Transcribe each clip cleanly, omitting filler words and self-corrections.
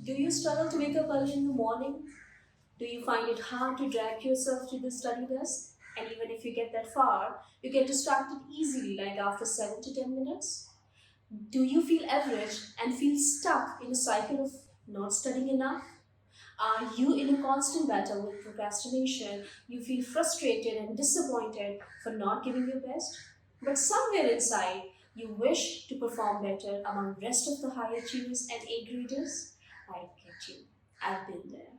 Do you struggle to wake up early in the morning? Do you find it hard to drag yourself to the study desk? And even if you get that far, you get distracted easily, like after 7 to 10 minutes? Do you feel average and feel stuck in a cycle of not studying enough? Are you in a constant battle with procrastination? You feel frustrated and disappointed for not giving your best? But somewhere inside, you wish to perform better among rest of the high achievers and A graders? I get you. I've been there.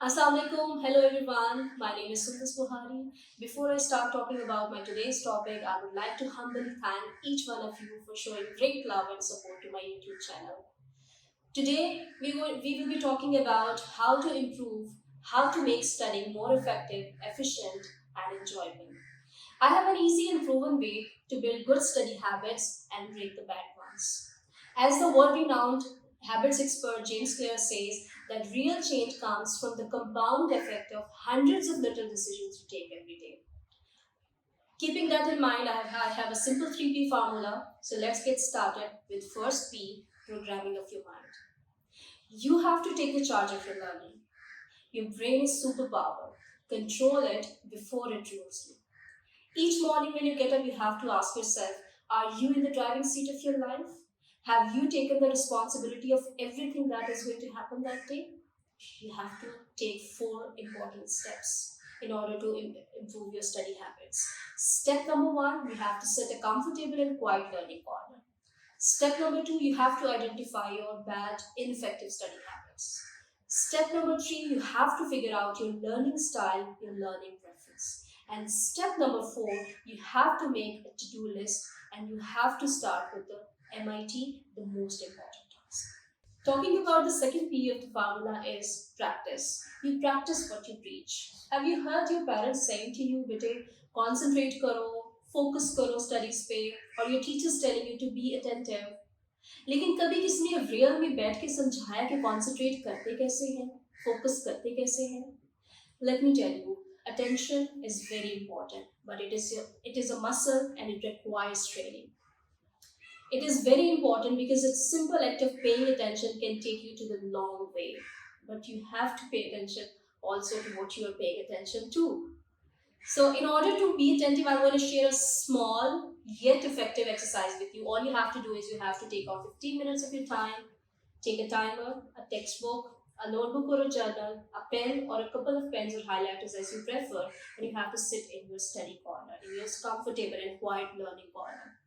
Assalamu alaikum. Hello everyone. My name is Sundas Buhari. Before I start talking about my today's topic, I would like to humbly thank each one of you for showing great love and support to my YouTube channel. Today, we will be talking about how to improve, how to make studying more effective, efficient, and enjoyable. I have an easy and proven way to build good study habits and break the bad ones. As the world-renowned habits expert James Clear says, that real change comes from the compound effect of hundreds of little decisions you take every day. Keeping that in mind, I have a simple 3P formula. So let's get started with first P, programming of your mind. You have to take the charge of your learning. Your brain is superpower. Control it before it rules you. Each morning when you get up, you have to ask yourself, are you in the driving seat of your life? Have you taken the responsibility of everything that is going to happen that day? You have to take 4 important steps in order to improve your study habits. Step number 1, you have to set a comfortable and quiet learning corner. Step number 2, you have to identify your bad, ineffective study habits. Step number 3, you have to figure out your learning style, your learning preference. And step number 4, you have to make a to-do list and you have to start with the MIT, the most important task. Talking about the second P of the formula is practice. You practice what you preach. Have you heard your parents saying to you, bete, concentrate karo, focus karo studies पे, or your teachers telling you to be attentive? लेकिन कभी किसी ने real में बैठ के समझाया कि concentrate करते कैसे हैं, focus करते कैसे हैं? Let me tell you, attention is very important, but it is a muscle and it requires training. It is very important because its simple act of paying attention can take you to the long way. But you have to pay attention also to what you are paying attention to. So in order to be attentive, I'm going to share a small yet effective exercise with you. All you have to do is you have to take out 15 minutes of your time, take a timer, a textbook, a notebook or a journal, a pen or a couple of pens or highlighters as you prefer, and you have to sit in your study corner, in your comfortable and quiet learning corner.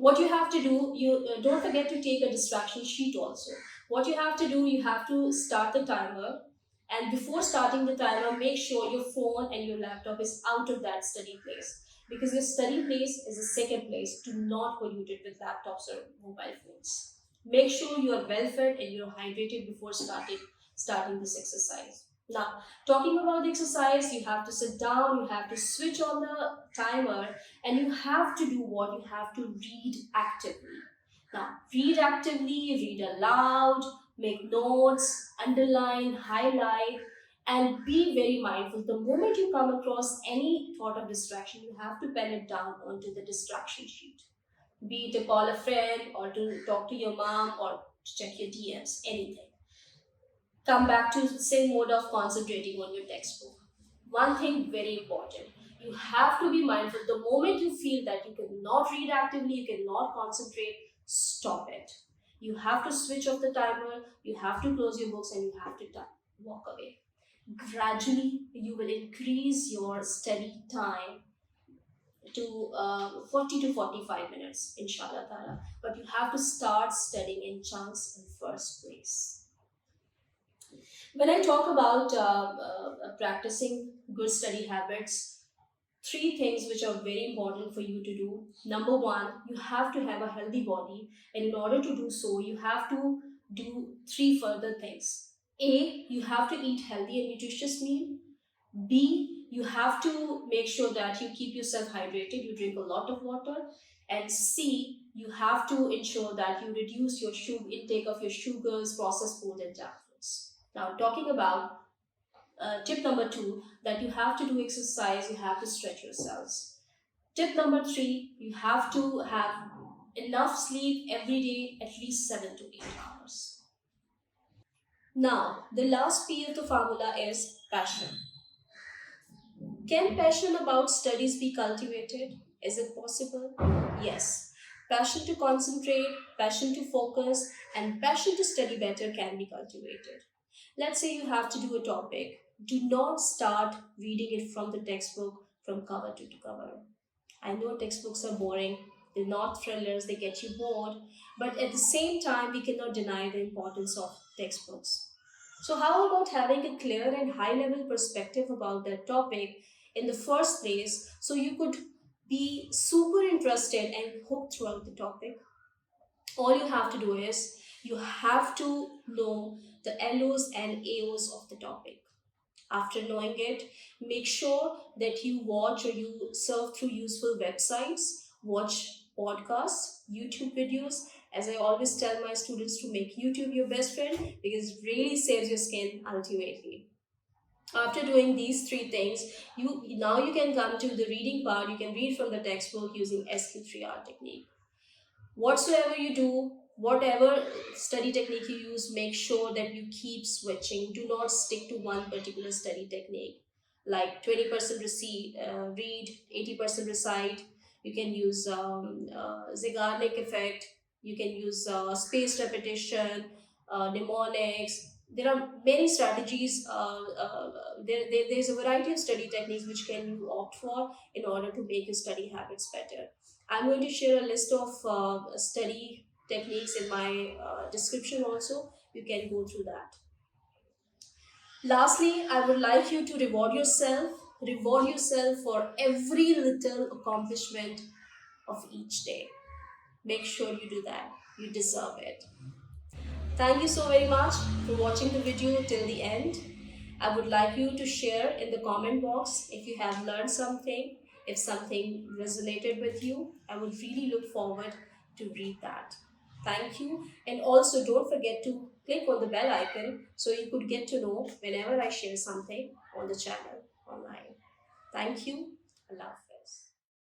What you have to do, you don't forget to take a distraction sheet also. What you have to do, you have to start the timer, and before starting the timer, make sure your phone and your laptop is out of that study place, because your study place is a second place. Do not pollute it with laptops or mobile phones. Make sure you are well fed and you're hydrated before starting this exercise. Now, talking about the exercise, you have to sit down, you have to switch on the timer, and you have to do what? You have to read actively. Now, read actively, read aloud, make notes, underline, highlight, and be very mindful. The moment you come across any thought of distraction, you have to pen it down onto the distraction sheet. Be it to call a friend or to talk to your mom or to check your DMs, anything. Come back to the same mode of concentrating on your textbook. One thing very important, you have to be mindful. The moment you feel that you cannot read actively, you cannot concentrate, stop it. You have to switch off the timer, you have to close your books, and you have to walk away. Gradually, you will increase your study time to 40 to 45 minutes, inshallah ta'ala. But you have to start studying in chunks in first place. When I talk about practicing good study habits, 3 things which are very important for you to do. Number 1, you have to have a healthy body, and in order to do so, you have to do 3 further things. A, you have to eat healthy and nutritious meal. B, you have to make sure that you keep yourself hydrated, you drink a lot of water. And C, you have to ensure that you reduce your intake of your sugars, processed food, and junk foods. Now, talking about tip number 2, that you have to do exercise, you have to stretch yourselves. Tip number 3, you have to have enough sleep every day, at least 7 to 8 hours. Now, the last P of the formula is passion. Can passion about studies be cultivated? Is it possible? Yes. Passion to concentrate, passion to focus, and passion to study better can be cultivated. Let's say you have to do a topic. Do not start reading it from the textbook from cover to cover. I know textbooks are boring, they're not thrillers, they get you bored, but at the same time, we cannot deny the importance of textbooks. So, how about having a clear and high level perspective about that topic in the first place so you could be super interested and hooked throughout the topic? All you have to do is you have to know the LOs and AOs of the topic. After knowing it, make sure that you watch or you surf through useful websites, watch podcasts, YouTube videos. As I always tell my students to make YouTube your best friend because it really saves your skin ultimately. After doing these three things, you can come to the reading part. You can read from the textbook using SQ3R technique. Whatsoever you do, whatever study technique you use, make sure that you keep switching. Do not stick to one particular study technique. Like 20% read, 80% recite. You can use Zeigarnik effect. You can use spaced repetition, mnemonics. There are many strategies. There's a variety of study techniques which can you opt for in order to make your study habits better. I'm going to share a list of study techniques in my description also. You can go through that. Lastly, I would like you to reward yourself. Reward yourself for every little accomplishment of each day. Make sure you do that. You deserve it. Thank you so very much for watching the video till the end. I would like you to share in the comment box if you have learned something, if something resonated with you. I would really look forward to read that. Thank you. And also don't forget to click on the bell icon so you could get to know whenever I share something on the channel online. Thank you. Allah.